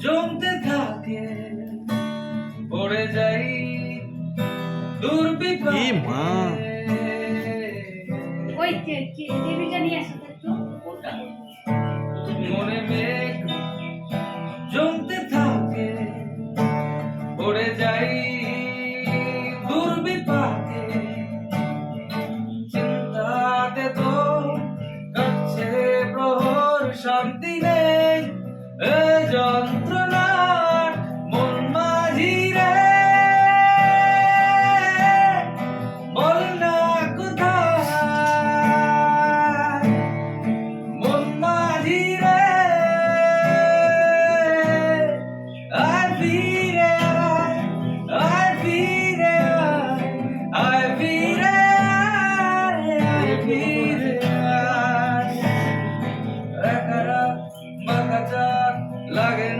জমতে থাকে, পড়ে যাই দুর্বিপাকে। ওই টিভিটা নিয়ে আসো একটু। মনে মেঘ জমতে থাকে, পড়ে যাই দুর্বিপাকে। চিন্তাতে তো কাটছে প্রহর, শান্তি নেই এ যন্ত্রণার মন মাঝি রে। বল না কোথায় মন মাঝি রে। আয় ফিরে আয়, আয় ফিরে আয়, আয় ফিরে আয়, আয় ফিরে আয়। একা রাত বাঁকা চাঁদ লাগে